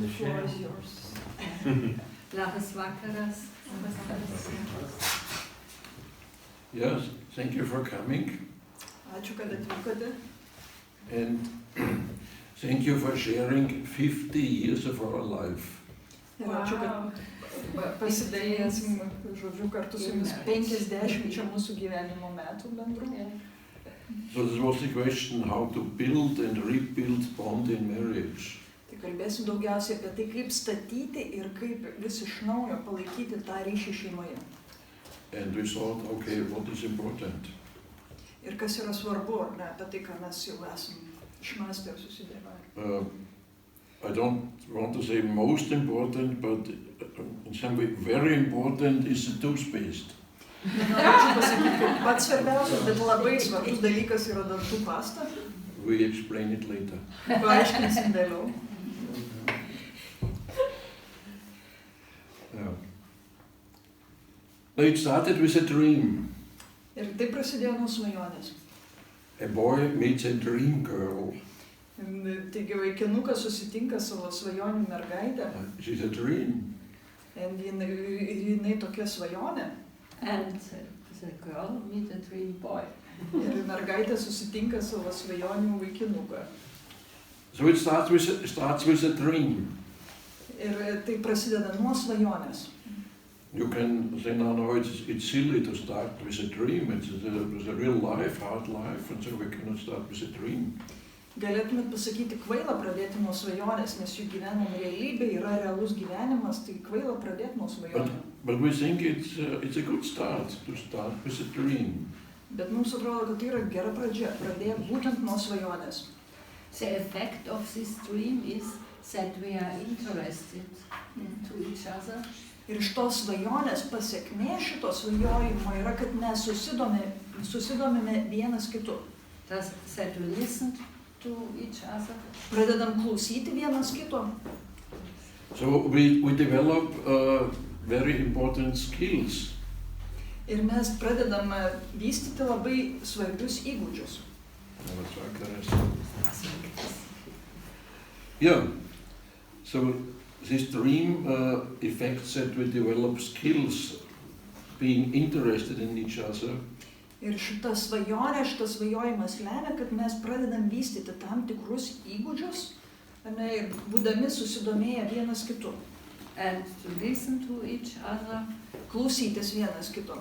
the floor is yours. Labas vakaras. Yes, thank you for coming. Ačiū, kad atvykote. And thank you for sharing 50 years of our life. Ir ačiū, kad pasidalinsime, žodžiu, kartu su jumis 50 mūsų gyvenimo metų bendrų. So this was the question how to build and rebuild bond in marriage. Tai kalbėsiu daugiausiai apie tai, kaip statyti ir kaip vis iš naujo palaikyti tą ryšį šeimoje. And we thought, okay, what is important? Ir kas yra svarbu, ar ne, apie tai, ką mes jau esam išmąstę ir susidėlioję. I don't want to say most important, but in some way very important is the toothpaste. Nenorėčiau pasakyti, kad pats svarbiausias, bet labai svarbus dalykas yra dantų pasta. We explain it later. Paaiškinsim vėliau. It started with a dream. Ir tai prasidėjo nuo svajonės. A boy meets a dream girl. Taigi vaikinukas susitinka savo svajonių mergaitę. She's a dream. Ir jinai tokia svajonė. And the girl meet a dream boy. Ir mergaitė susitinka savo svajonių vaikinuką. So it starts with a dream. Ir tai prasideda nuo svajonės. You can say, no, it's silly to start with a dream. It's a real life, hard life, and so we cannot start with a dream. Galėtumėt pasakyti, kvaila pradėti nuo svajonės, nes jų gyvenimo realybė yra realus gyvenimas, tai kvaila pradėti nuo svajonės. But we think it's a good start to start with a dream. Bet mums atrodo, kad tai yra gera pradžia, pradėti būtent nuo svajonės. The effect of this dream is that we are interested to each other. Ir iš tos svajonės pasekmė šito svajojimo yra, kad mes susidomime vienas kitu. That we listen to each other. Pradedam klausyti vienas kito. So we develop very important skills. Ir mes pradedam vystyti labai svarbius įgūdžius. Yeah. So this dream affects that we develop skills, being interested in each other. Ir šita svajonė, šitas svajojimas lemia, kad mes pradedam vystyti tam tikrus įgūdžius, ne, ir būdami susidomėję vienas kitu. And to listen to each other. Klausytis vienas kito.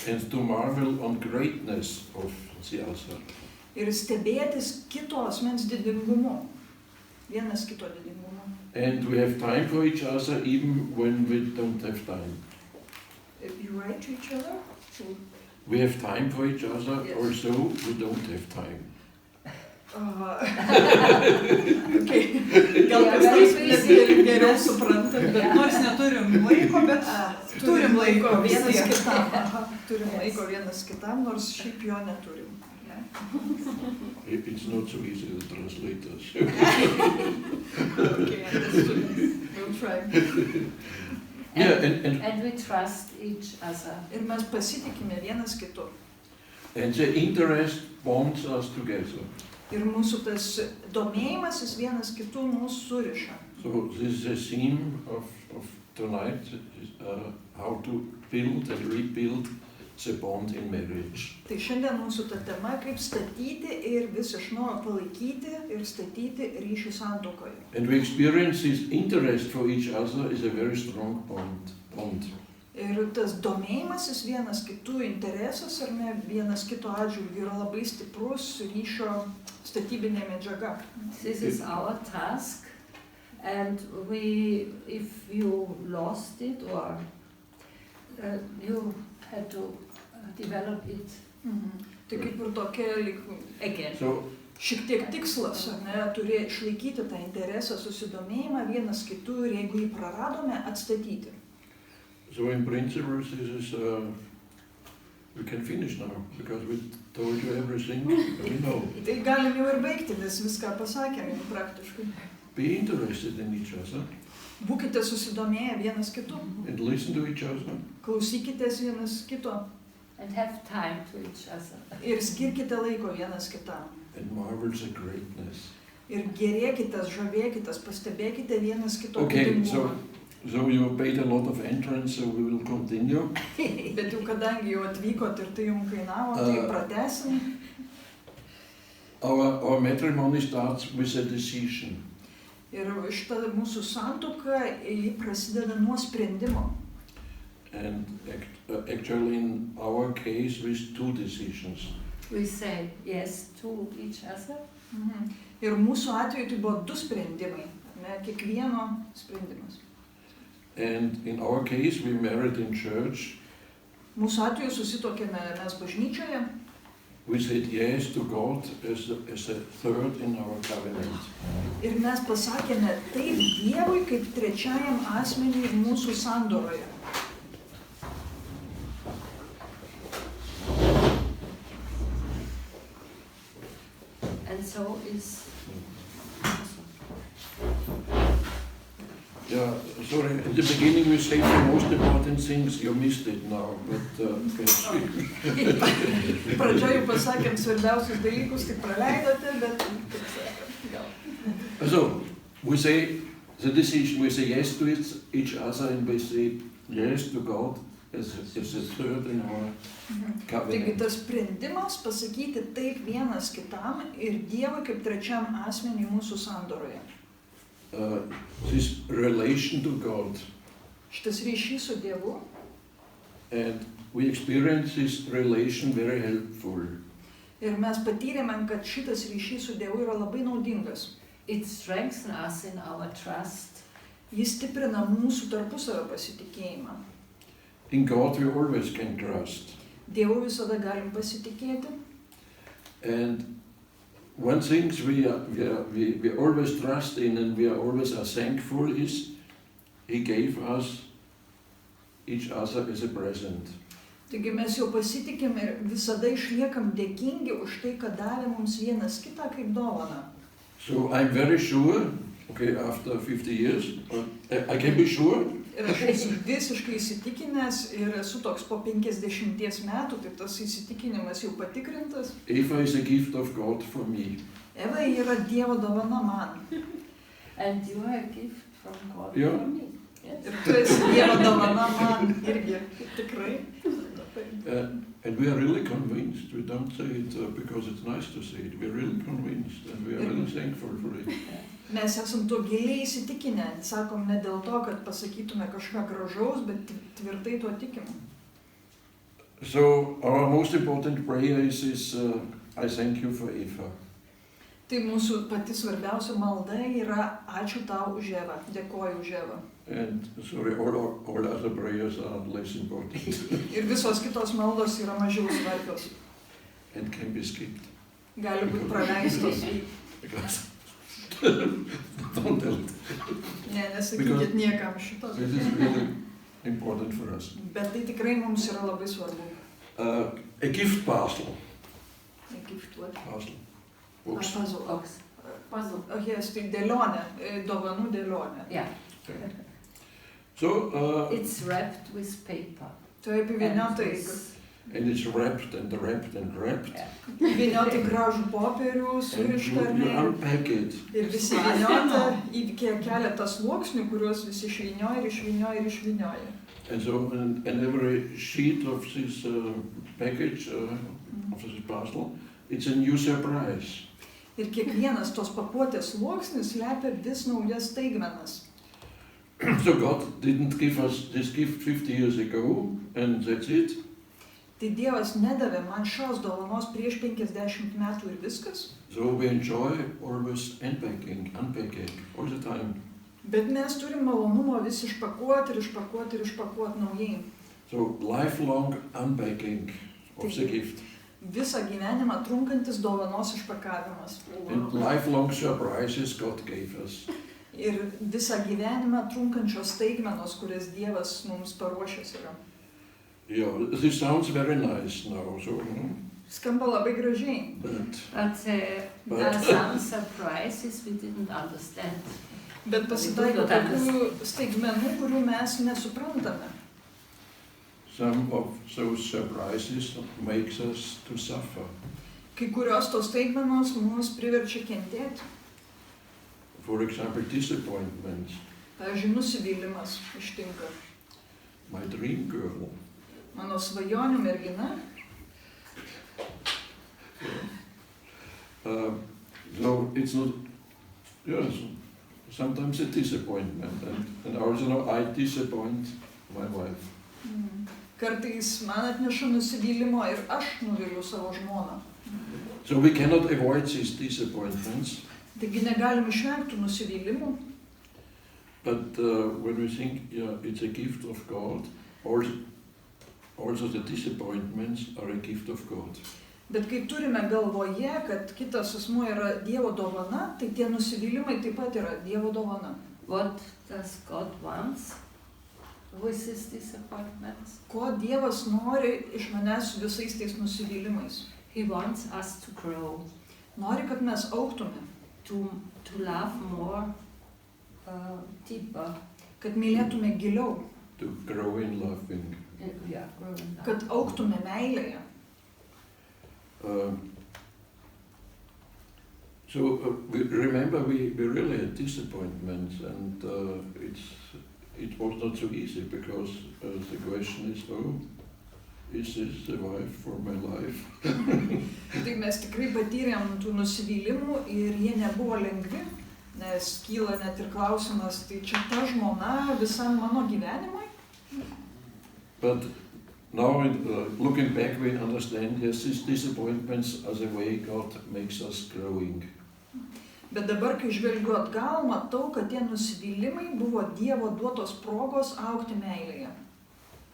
And to marvel on greatness of the other. Ir stebėtis kito asmens didingumu. Vienas kito didingumu. And we have time for each other even when we don't have time. You write to each other? We have time for each other, yes. Also we don't have time. Okay. Gal kas nors geriau supranta. Nors neturim laiko, bet turim laiko vienas kitam. Turim laiko vienas kitam, nors šiaip jo neturim. It's not so easy to translate us. Okay, understood. We'll try. Yeah, and we trust each other. Ir mes pasitikime vienas kitu. And the interest bonds us together. Ir mūsų tas domėjimasis vienas kitu mūsų suriša. So this is a theme of tonight, how to build and rebuild the bond in marriage. Tai šiandien mūsų ta tema, kaip statyti ir vis iš naujo palaikyti ir statyti ryšį santuokoje. And we experience this interest for each other is a very strong bond. Ir tas domėjimasis vienas kitų interesas ar ne vienas kito atžvilgiu yra labai stiprus ryšio statybinė medžiaga. This is our task, and if you lost it or you had to develop it Tai kaip ir tokia again. So, šiek tiek tikslas, ar ne, turi išlaikyti tą interesą, susidomėjimą vienas kitų ir jeigu jį praradome, atstatyti. So in principle, this is, we can finish now, because we told you everything we know. Tai galim jau ir baigti, nes viską pasakėme praktiškai. Be interested in each other. Būkite susidomėję vienas kitu. And listen to each other. Klausykitės vienas kito. And have time to each other. Ir skirkite laiko vienas kitam. And marvel the greatness. Ir gerėkitės, žavėkitės, pastebėkite vienas kito Okay, būdingumą. so you paid a lot of entrance, so we will continue. Bet jau kadangi jau atvykot ir tai jums kainavo, tai pratęsim. Our matrimony starts with a decision. Ir šita mūsų santuoka, ji prasideda nuo sprendimo. And actually in our case with two decisions. We say yes to each other. Ir mūsų atveju tai buvo 2 sprendimai, ne, kiekvieno sprendimas. And in our case we married in church. Mūsų atveju susitokėme mes bažnyčioje. We said yes to God as a third in our covenant. Ir mes pasakėme taip Dievui kaip trečiajam asmeniui mūsų sandoroje. And so is... Yeah, sorry, in the beginning we said the most important things, you missed it now, but perhaps we... Pradžioje pasakėm svarbiausius dalykus, tai praleidote, bet kaip sakant, gal. So, we say the decision, we say yes to each other and we say yes to God as a third in our Taigi covenant. tas sprendimas pasakyti taip vienas kitam ir Dievui kaip trečiam asmeniui mūsų sandoroje. This relation to God, Šitas ryšys su Dievu, and we experience this relation very helpful. ir mes patyrėme, kad šitas ryšys su Dievu yra labai naudingas. It strengthens us in our trust. Jis stiprina mūsų tarpusavio pasitikėjimą. In God we always can trust. Dievu visada galim pasitikėti. And one thing we always trust in and we are always are thankful is He gave us each other as a present. Taigi mes jau pasitikėm ir visada išliekam dėkingi už tai, kad davė mums vienas kitą kaip dovaną. So I'm very sure, okay, after 50 years, I can be sure. Ir aš esu visiškai įsitikinęs ir esu toks po 50 metų, tai tas įsitikinimas jau patikrintas. Eva is a gift of God for me. Eva yra Dievo dovana man. And you are a gift from God Yeah. for me. Yes. Ir tu esi Dievo dovana man irgi, tikrai. And we are really convinced. We don't say it because it's nice to say it. We're really convinced and we are really thankful for it. Mes esam to giliai įsitikinę, sakom ne dėl to, kad pasakytume kažką gražaus, bet tvirtai tuo tikim. So our most important prayer is I thank you for Eva. Tai mūsų pati svarbiausia malda yra ačiū tau už Evą, dėkoju už Evą. And sorry, all other prayers are less important Ir visos kitos maldos yra mažiau svarbios. and can be skipped. Gali būti praleistos. Because don't tell it. Ne, nesakykit niekam šitos. This is really important for us. Bet tai tikrai mums yra labai svarbu. A gift parcel. Giftuoti. Parcel. Oops. Puzzle. Box. Puzzle. Yes, tai dėlionė, dovanų dėlionė. Yeah. Okay. So, It's wrapped with paper. Tai apiviniota and it's wrapped and wrapped and wrapped. Vynioti gražų popierių, And surištą ar you ne. unpack it. Ir visi vyniota, įvykė keletą sluoksnių, kuriuos visi išvynioja ir išvynioja ir išvynioja. And so, and every sheet of this package, of this parcel, it's a new surprise. Ir kiekvienas tos pakuotės sluoksnis slepia vis naujas staigmenas. So God didn't give us this gift 50 years ago, and that's it. Tai Dievas nedavė man šios dovanos prieš 50 metų ir viskas. So we enjoy always unpacking all the time. Bet mes turim malonumą vis išpakuoti ir išpakuoti ir išpakuoti naujai. So lifelong unpacking of the gift. Visą gyvenimą trunkantis dovanos išpakavimas. And lifelong surprises God gave us. Ir visą gyvenimą trunkančios staigmenos, kurias Dievas mums paruošęs yra. Yeah, this sounds very nice now, so, Skamba labai gražiai. but But there are some surprises we didn't understand. Bet pasitaiko tokių staigmenų, kurių mes nesuprantame. some of those surprises makes us to suffer. Kai kurios tos staigmenos mus priverčia kentėti. for example, disappointments. Pavyzdžiui, nusivylimas ištinka. My dream girl. Mano svajonių mergina. So it's not, yes, sometimes a disappointment, and also now I disappoint my wife. Kartais man atneša nusivylimo ir aš nuviliu savo žmoną. So we cannot avoid these disappointments, Taigi negalim išvengti nusivylimų, but when we think, yeah, it's a gift of God, also the disappointments are a gift of God. bet kai turime galvoje, kad kitas asmuo yra Dievo dovana, tai tie nusivylimai taip pat yra Dievo dovana. What does God want with his disappointments? Ko Dievas nori iš manęs su visais tais nusivylimais? He wants us to grow, Nori, kad mes augtume, to love more deeper. kad mylėtume giliau, To grow in loving. Yeah, grow in love. kad augtume meilėje. Remember, we really had disappointments, and it was not so easy, because the question is, is this the wife for my life? Tai mes tikrai patyrėm tų nusivylimų ir jie nebuvo lengvi, nes kyla net ir klausimas, tai čia ta žmona visam mano gyvenimui? But now, looking back, we understand, yes, these disappointments are the way God makes us growing. Bet dabar, kai žvelgiu atgal, matau, kad tie nusivylimai buvo Dievo duotos progos augti meilėje.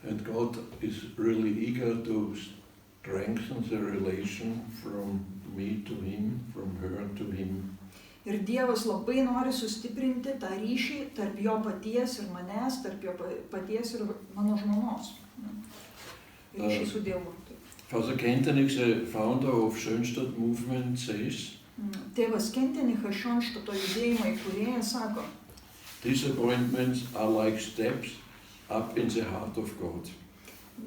And God is really eager to strengthen the relation from me to him, from her to him. Ir Dievas labai nori sustiprinti tą ryšį tarp jo paties ir manęs, tarp jo paties ir mano žmonos. Ryšį su Dievu. Father Kentenich, the founder of Schönstadt Movement, says, Tėvas Kentenichas, Šionštato judėjimo įkūrėjas, sako, disappointments are like steps up in the heart of God.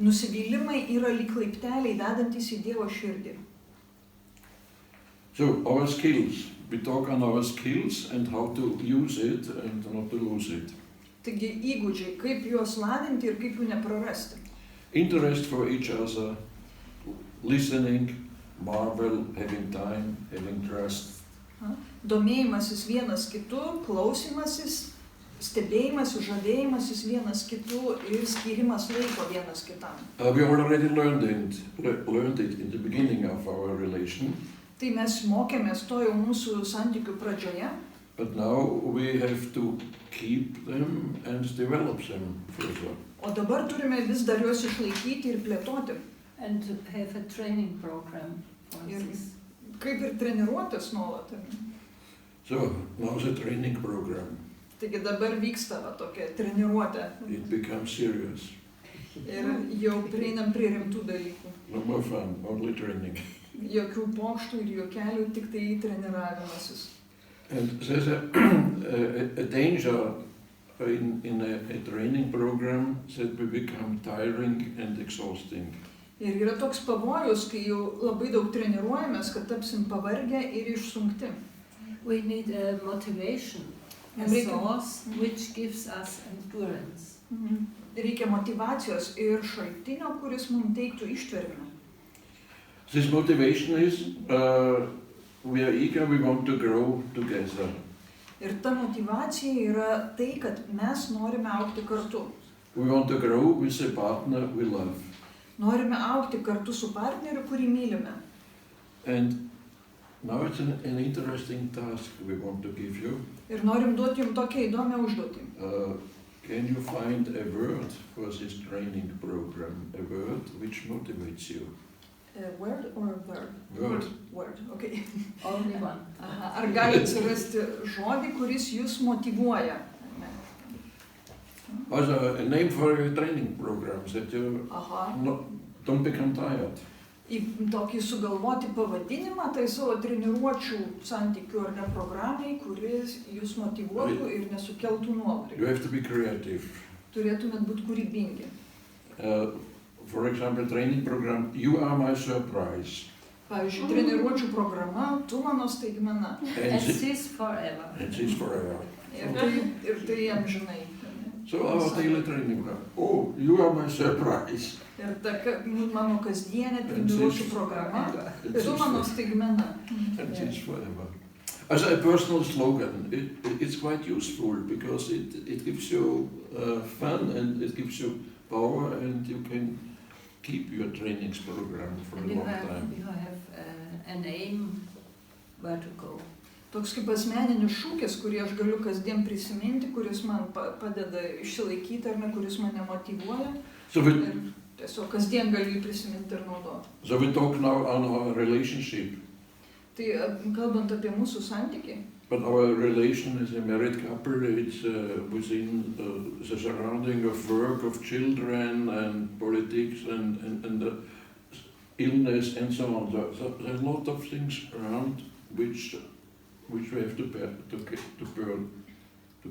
nusivylimai yra lyg laipteliai vedantis į Dievo širdį. So, our skills. We talk on our skills and how to use it and not to lose it. Taigi įgūdžiai, kaip juos lavinti ir kaip jų neprarasti. Interest for each other, listening, marvel, having time, having trust. Domėjimasis vienas kitu, klausimasis, stebėjimasis, žavėjimasis vienas kitu ir skirimas laiko vienas kitam. We already learned it in the beginning of our relation. Tai mes mokėmės to jau mūsų santykių pradžioje, But now we have to keep them and develop them further. o dabar turime vis dar juos išlaikyti ir plėtoti. And to have a training program for Ir this. kaip ir treniruotis nuolat. So now the training program, Taigi dabar vyksta va, tokia treniruotė it becomes serious. ir jau prieinam prie rimtų dalykų. No more fun, only training. Jokių pokštų ir juokelių, tik tai treniravimasis. And there's a danger in a training program that we become tiring and exhausting. Ir yra toks pavojus, kai jau labai daug treniruojamės, kad tapsim pavargę ir išsunkti. We need a motivation, a Reikia- source which gives us endurance. Reikia motyvacijos ir šaltinio, kuris mums teiktų ištvermę. This motivation is, we are eager, we want to grow together. Ir ta motyvacija yra tai, kad mes norime augti kartu. We want to grow with a partner we love. Norime augti kartu su partneriu, kurį mylime. And now it's an interesting task we want to give you. Ir norim duoti jums tokią įdomią užduotį. Can you find a word for this training program, a word which motivates you? A word or a verb? Word. Word, okay. Only one. Aha. Ar galite surasti žodį, kuris jūs motyvuoja? Ne. Also a name for a training program that you Aha. don't become tired. Į tokį sugalvoti pavadinimą, tai savo treniruočių santykių ar ne programai, kuris jūs motyvuotų ir nesukeltų You nuovargio. have to be creative. Turėtumėt būti kūrybingi. For example, training program, you are my surprise. Pavyzdžiui, treniruočių programa, tu mano staigmena. And this forever. And this forever. Ir tai amžinai. So our daily training program. Oh, you are my surprise. Ir ta mano kasdienė treniruočių programa, And tu this mano for- staigmena. and this forever. As a personal slogan, it's quite useful because it gives you fun and it gives you power and you can keep your trainings program for a And you long have, time. you have an aim where to go. Toks kaip asmeninis šūkis, kurį aš galiu kasdien prisiminti, kuris man padeda išsilaikyti ar ne, kuris mane motyvuoja. So we, Ir tiesiog kasdien galiu jį prisiminti ir naudoti. so we talk now on our relationship, Tai kalbant apie mūsų santykį, but our relation as a married couple, it's within the surrounding of work, of children and politics and the illness and so on. So there's a lot of things around which we have to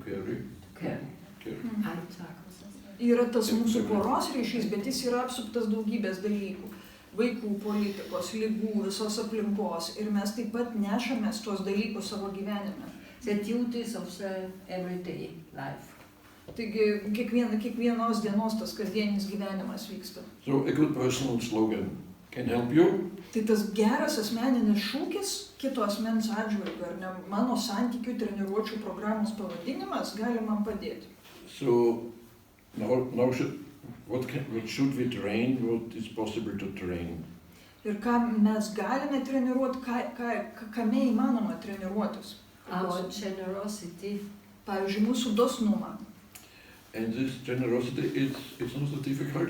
carry. Okay. Carry. Alltag, was ist das? yra tas mūsų poros ryšys, bet jis yra apsuptas daugybės dalykų. Vaikų, politikos, lygų, visos aplinkos. Ir mes taip pat nešamės tuos dalykus savo gyvenime. The duties of the everyday life. Taigi kiekvienos dienos tas kasdienis gyvenimas vyksta. So a good personal slogan can help you. Tai tas geras asmeninis šūkis kito asmens atžvilgiu, ar ne, mano santykių treniruočių programos pavadinimas gali man padėti. So now what should we train? What is possible to train? Ir ką mes galime treniruoti, kame įmanoma treniruotis. Our generosity. Pavyzdžiui, mūsų dosnumą. And this generosity, it's not so difficult.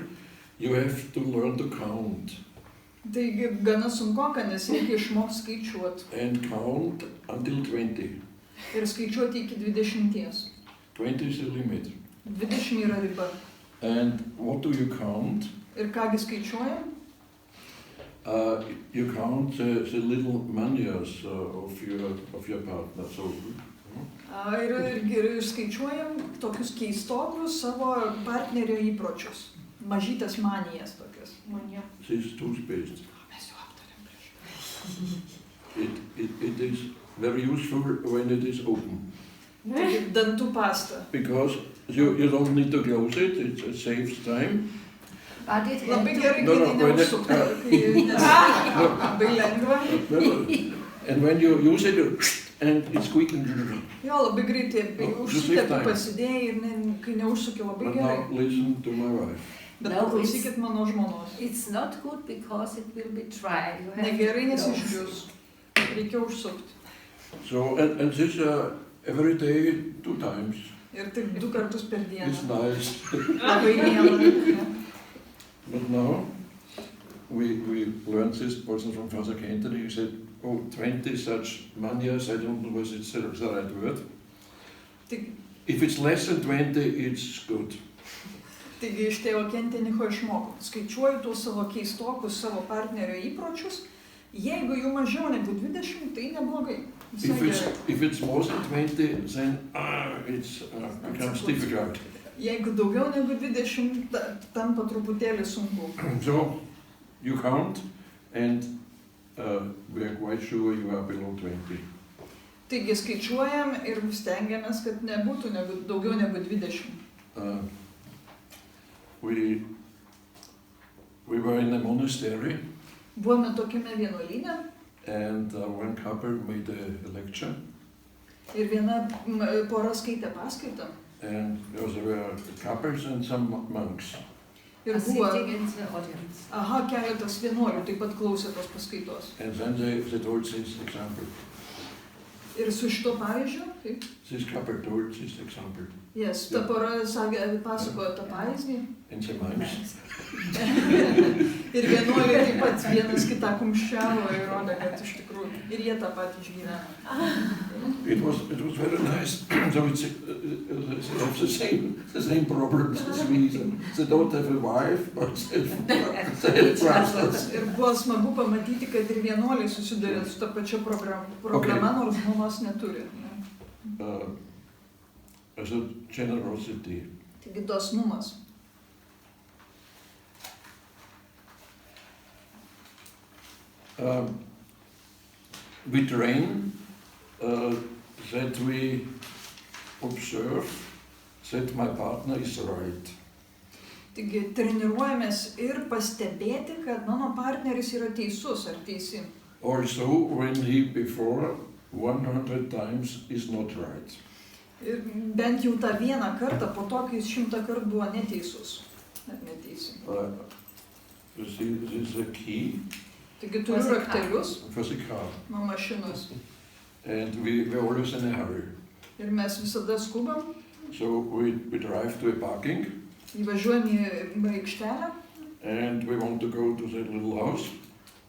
You have to learn to count. Taigi gana sunkoka, nes reikia išmokti skaičiuoti. And count until 20. Ir skaičiuoti iki 20. 20 is the limit. 20 yra riba. And what do you count? Ir kągi skaičiuojam? You count the little manias of your partner. So, Ir skaičiuojam tokius keistokus savo partnerio įpročius. Mažytės manijas tokias. Manija. this toothpaste. Mes jau aptarėm prieš. It is very useful when it is open. Taigi dantų pasta. Because you don't need to close it, it saves time. But it Labai had gerai, No, kai no, tai when neužsukta, nes labai lengva. And when you use it, and it's quick and Jo, labai greitai No, užsitepi time. pasidėjai ir kai neužsuki labai But gerai. now listen to my wife. Bet No, paklausykit mano žmonos. It's not good because it will be dry. You have Negerai, nes to close. išdžius. Reikia užsukti. So, and this every day, 2 times. Ir taip 2 kartus per It's dieną. nice. Labai miela. But now, we learned this person from Father Kenton. He said, oh, 20 such manias, I don't know whether it's the right word. Tik- If it's less than 20, it's good. Taigi iš tėvo Kentenicho išmokau. Skaičiuoju tuos savo keistokus, savo partnerio įpročius. Jeigu jų mažiau negu 20, tai neblogai. Visai If gerai. it's more than 20, then it's becomes difficult. Jeigu daugiau negu 20, tampa truputėlį sunku. So you count, and we are quite sure you are below 20. Taigi skaičiuojam ir stengiamės, kad nebūtų daugiau negu 20. We were in a monastery, Buvome tokiame vienuolyne and one couple made a lecture, ir viena pora skaitė paskaitą. and there were couples and some monks. Ir Are buvo, sitting in the audience. keletas vienuolių taip pat klausė tos paskaitos. And then they told this example. Ir su šito pavyzdžiu, taip, This couple told this example. yes, ta pora pasakojo tą pavyzdį. And the monks, Ir vienuoliai taip pat vienas kitą kumščiavo ir rodė, kad iš tikrųjų ir jie tą patį išgyveno. it was very nice. So it's they have the same problems as we. They don't have a wife, but they have brothers. Ir buvo smagu pamatyti, kad ir vienuoliai susiduria su ta pačia problema, nors žmonos neturi. As a generosity. Taigi dosnumas. we train that we observe that my partner is right. Taigi treniruojamės ir pastebėti, kad mano partneris yra teisus ar teisi. Also when he before 100 times is not right. Ir bent jau tą vieną kartą, po to, kai jis 100 kartų buvo neteisus. Ar neteisi. This is a key Taigi turiu raktelius for the car. nuo mašinos. And we're always in a hurry. Ir mes visada skubam, So we drive to a parking įvažiuojam į aikštelę, and we want to go to that little house.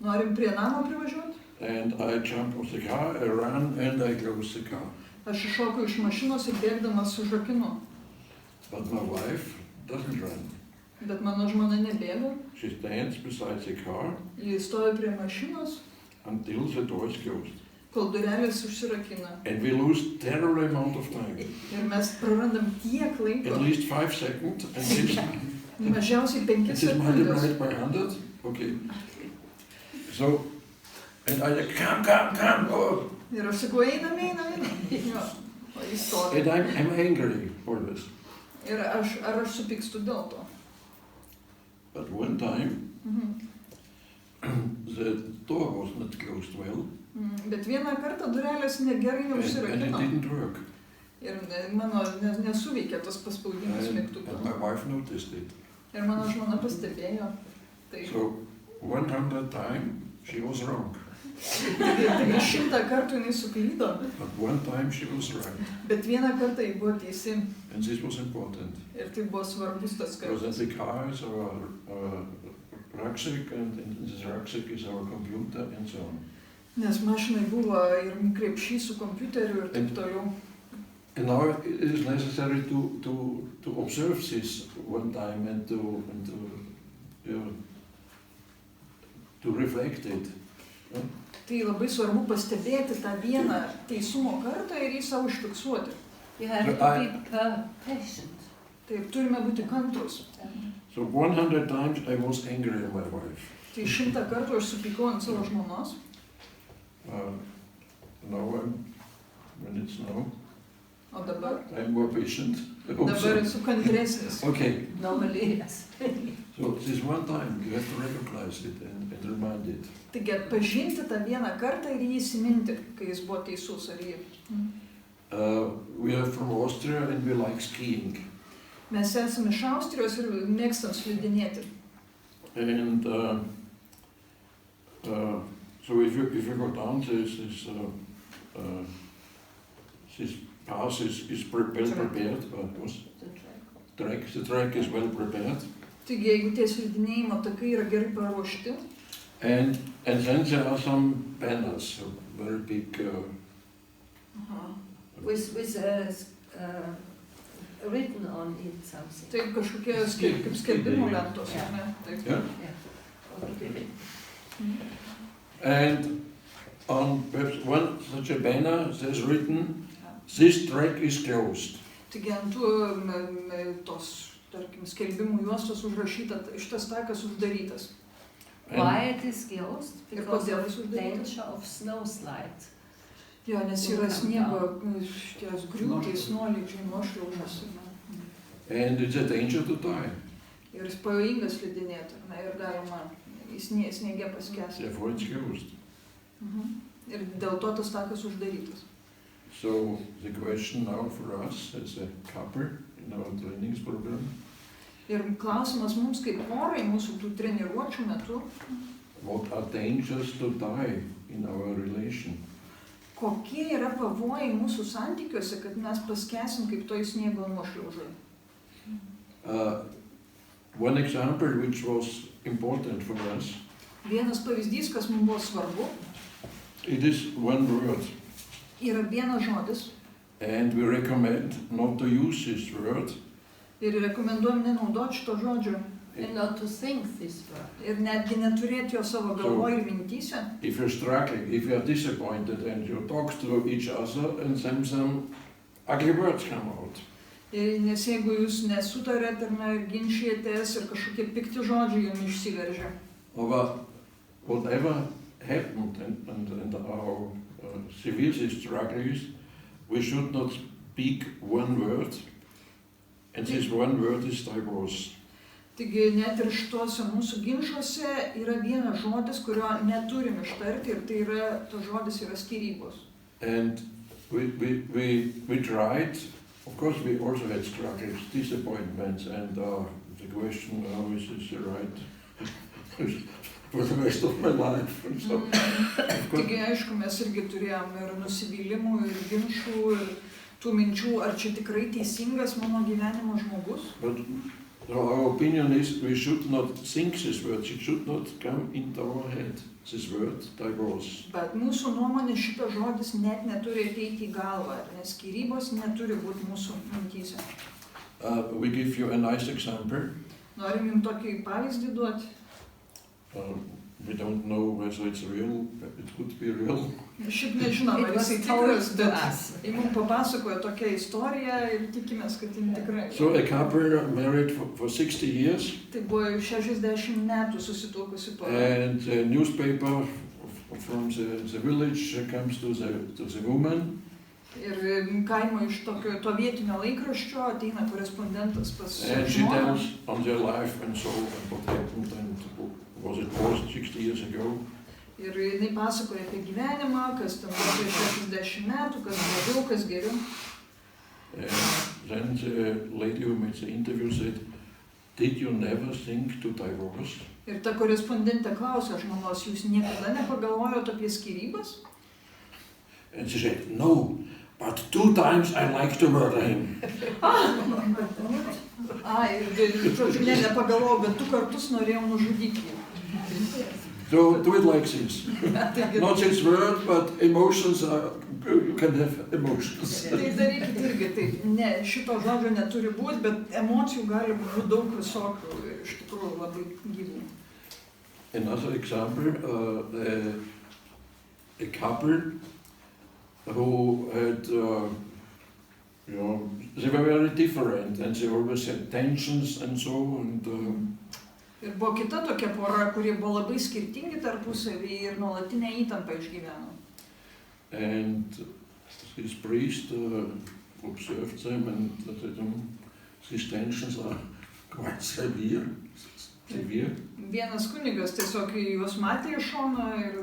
norim prie namo privažiuoti. And I jump off the car, I run and I close the car. Aš iššoku iš mašinos ir bėgdamas užrakinu. But my wife doesn't run. Bet mano žmona nebėga, She stands beside the car ji stovi prie mašinos, until the door is closed. kol durelės užsirakina. And we lose terrible amount of time. Ir mes prarandam tiek laiko, At least 5 seconds, and this mažiausiai 5 it is sekundės. multiplied by 100. Okay. So, and I say, come, oh. Ir aš sakau, einam. Jo, o jis stovi. And I'm angry always. Ir ar aš supykstu dėl to. But one time, Mhm. the door was not closed well, Bet vieną kartą durelės negerai and it neužsirakino. didn't work. Ir mano nesuveikė tas paspaudimas And mygtuko. my wife noticed it. Ir mano žmona pastebėjo. Tai So 100 times she was wrong, 100 kartų jinai suklydo, but one time she was right. bet vieną kartą ji buvo teisi. And this was important. Ir tai buvo svarbus tas Because in kartas. the car is our rucksack, and in this rucksack is our computer and so on. Nes mašinai buvo ir krepšys su kompiuteriu ir taip toliau. And now it is necessary to observe this one time and to reflect it. Tai labai svarbu pastebėti tą vieną teisumo kartą ir jį savo užfiksuoti. You have to be patient. Taip, turime būti kantrus. So 100 times I was angry at my wife. Tai 100 kartų aš supykau ant savo žmonos. Now when it's now, O dabar? I'm more patient. Dabar esu kantresnis. Okay, Normally, yes. so this one time you have to recognize it and remind it. Taigi atpažinti tą vieną kartą ir jį įsiminti, kai jis buvo teisus ar jį. We are from Austria and we like skiing. Mes esame iš Austrijos ir mėgstam slidinėti. And so if you go down this path is well prepared. The track is well prepared. Taigi jeigu tie slidinėjimo takai yra gerai paruošti, And then there are some banners, very big. With written on it something. tai kažkokie kaip skelbimų lentos, ar ne? Taip. Yeah. Okay. And on perhaps one such a banner there's written, "This track is closed." Taigi ant tos, tarkim, skelbimų juostos užrašyta, šitas takas uždarytas. Why it is closed? Ir Because kodėl of jis uždarytas? danger of snowslide. Jo, nes yra sniego šities griūtys, nuolydžiai, nuošliaužos. And it's a danger to die. Ir jis pavojingas slidinėti, ar ne, ir galima sniege paskęsti. Therefore it's closed. Ir dėl to tas takas uždarytas. So the question now for us as a couple in our trainings program, Ir klausimas mums kaip porai mūsų tų treniruočių metu, what are dangers to die in our relation? kokie yra pavojai mūsų santykiuose, kad mes paskęsim kaip toj sniego nuošliaužoj. One example which was important for us, Vienas pavyzdys, kas mums buvo svarbu, it is one word, yra vienas žodis and we recommend not to use this word. ir rekomenduojam nenaudoti šito žodžio And not to think this word. ir netgi neturėti jo savo galvoj ir mintyse. If you're struggling, if you're disappointed and you talk to each other and then some ugly words come out. Nes jeigu jūs nesutarėt ar ne, ginčijatės ir kažkokie pikti žodžiai jums išsiveržia. Or whatever happened and our severe struggles, we should not speak one word, and this one word is divorce. Taigi net ir šituose mūsų ginčuose yra vienas žodis, kurio neturim ištarti, ir tai yra, tas žodis yra skyrybos. And we tried, of course we also had struggles, disappointments, and the question, is this the right for the rest of my life? And so, Taigi, aišku, mes irgi turėjom ir nusivylimų, ir ginčų, ir tų minčių, ar čia tikrai teisingas mano gyvenimo žmogus. but our opinion is we should not think this word, it should not come into our head, this word, divorce. Bet mūsų nuomonė šitas žodis net neturi ateiti į galvą, nes skyrybos neturi būti mūsų mintyse. We give you a nice example. Norim jums tokį pavyzdį duoti. We don't know whether it's real, but it could be real. Šiaip nežinom, It ar was jisai told tikras, to bet us. jis mums papasakojo tokią istoriją ir tikimės, kad jin tikrai. So a couple married for 60 years, Tai buvo 60 metų susituokusi pora. and a newspaper from the village comes to the woman, Ir kaimo iš to vietinio laikraščio ateina korespondentas pas and she žmoną. tells on their life and so and what happened and was it was 60 years ago. Ir jinai pasakoja apie gyvenimą, kas ten buvo prieš 60 metų, kas blogiau, kas geriau. Then the lady who made the interview said, "Did you never think to divorce?" Ir ta korespondentė klausė žmonos, jūs niekada nepagalvojot apie skyrybas? And she said, "No, but 2 times I like to murder him." Ir žodžiu, nepagalvojau, bet 2 kartus norėjau nužudyti jį. So do it like this. Taigi, Not this word, but emotions are, you can have emotions. tai darykit irgi taip. Ne, šito žodžio neturi būti, bet emocijų gali būti daug visokių ir iš tikrųjų labai gyvų. Another example, a couple who had, they were very different and they always had tensions and so, and Ir buvo kita tokia pora, kurie buvo labai skirtingi tarpusavį ir nuolatinę įtampą išgyveno. And this priest observed them and these tensions are quite severe. Vienas kunigas tiesiog juos matė iš šono ir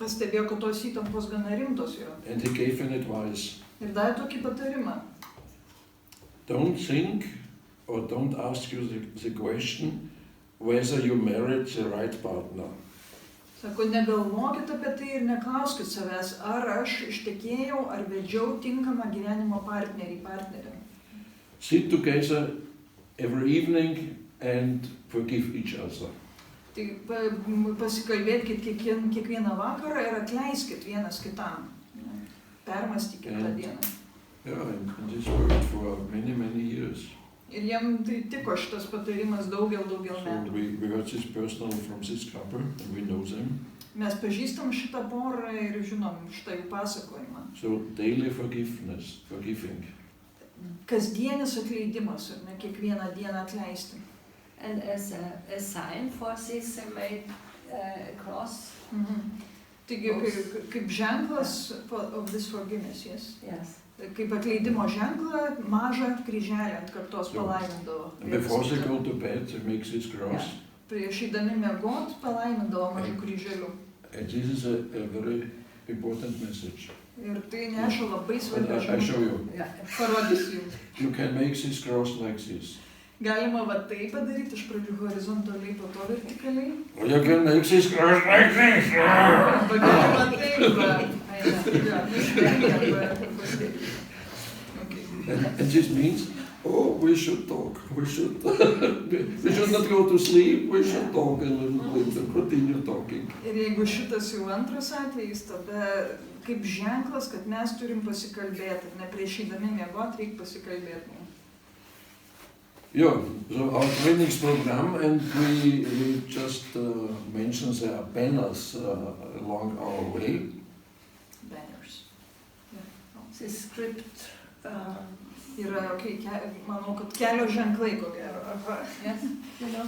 pastebėjo, kad tos įtampos gana rimtos yra. And he gave an advice. Ir davė tokį patarimą. Don't think or don't ask you the question whether you married the right partner. Sako, negalvokit apie tai ir neklauskit savęs, ar aš ištekėjau, ar vedžiau tinkamą gyvenimo partnerę. Sit together every evening and forgive each other. Tai pasikalbėkit kiekvieną vakarą ir atleiskit vienas kitam. Permąstykit tą dieną. Yeah, and this worked for many, many years. Ir jiem tai tiko šitas patarimas daugel So metų. we heard this personal from this couple and we know them. Mes pažįstam šitą porą ir žinom šitą jų pasakojimą. So daily forgiveness, forgiving. Kasdienis atleidimas, ar ne, kiekvieną dieną atleisti. And as a sign for this, they made a cross. Taigi, kaip ženklas of this forgiveness, yes? Yes. Kaip atleidimo ženklą, mažą kryželį ant kaktos palaimindavo. And before they go to bed, they make this cross. Prieš įdami miegot palaimindavo mažų kryželių. And this is a very important message. Ir tai neša labai And svarbią I show žinutę. you. Yeah. Parodysiu jums. You can make this cross like this. Galima va tai padaryti iš pradžių horizontaliai, po to vertikaliai. Or you can make this cross like this. Arba galima taip, And this means, oh, we should talk. We should not go to sleep. We should talk a little bit and continue talking. Ir jeigu šitas jau antras atvejis, tada kaip ženklas, kad mes turim pasikalbėti. Ne prieš įdami miegot, reikia pasikalbėti. Yeah, so our trainings program, and we just mention there are banners along our way. Banners. The script. Yra, manau, kad kelio ženklai, ko gero. Yes.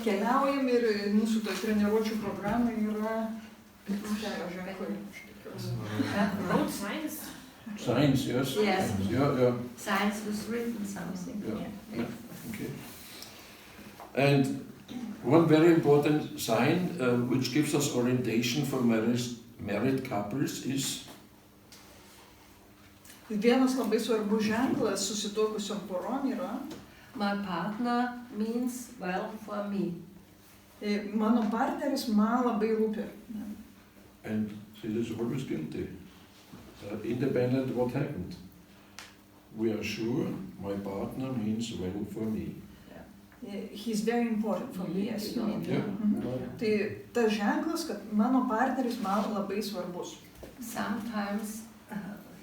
Keliaujam ir mūsų toj treniruočių programai yra Kelio ženklai. aš tikiuosi. Road signs. Signs, yes. Yes. Yeah. Signs was written something. Yeah. Okay. And one very important sign which gives us orientation for married couples is Vienas labai svarbus ženklas susituokusiom porom yra My partner means well for me. mano partneris man labai rūpi. and she is always guilty. Independent what happened. We are sure my partner means well for me. He's very important for me, yes. Yeah. Mhm. Tai tas ženklas, kad mano partneris man labai svarbus. Sometimes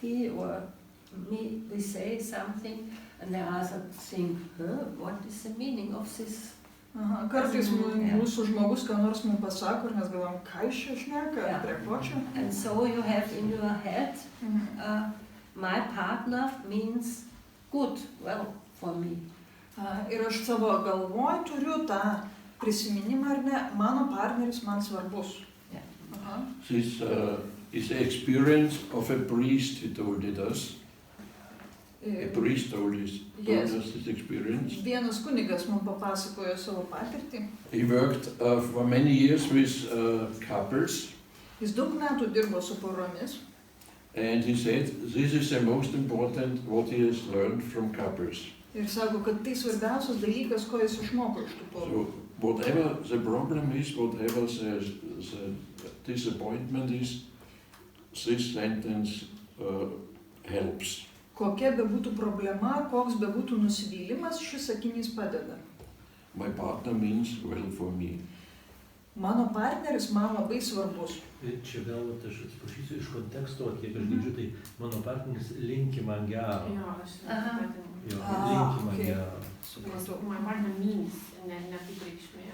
he or me, we say something and the other think, what is the meaning of this? Aha, kartais mūsų žmogus ką nors mums pasako ir mes galvom, ką iš čia šneka, Yeah. prie ko čia. And so you have in your head, Mhm. my partner means good, well for me. Ir aš savo galvoj turiu tą prisiminimą, ar ne, mano partneris man svarbus. Yeah. Aha. This is the experience of a priest, he told it us. A priest told us this experience. Vienas kunigas mums papasakojo savo patirtį. He worked for many years with couples, Jis daug metų dirbo su poromis and he said this is the most important what he has learned from couples. ir sako, kad tai svarbiausias dalykas, ko jis išmoko iš tų porų. So whatever the problem is, whatever the disappointment is, this sentence helps. Kokia bebūtų problema, koks bebūtų nusivylimas, šis sakinys padeda. My partner means well for me. Mano partneris man labai svarbus. Čia gal aš atsiprašysiu iš konteksto, kiek aš girdžiu, tai mano partneris linki man gero. Jo, aš Aha. Jo, Ah, linki man okay. gero. Supratau. My partner means, ne kaip reikšmė.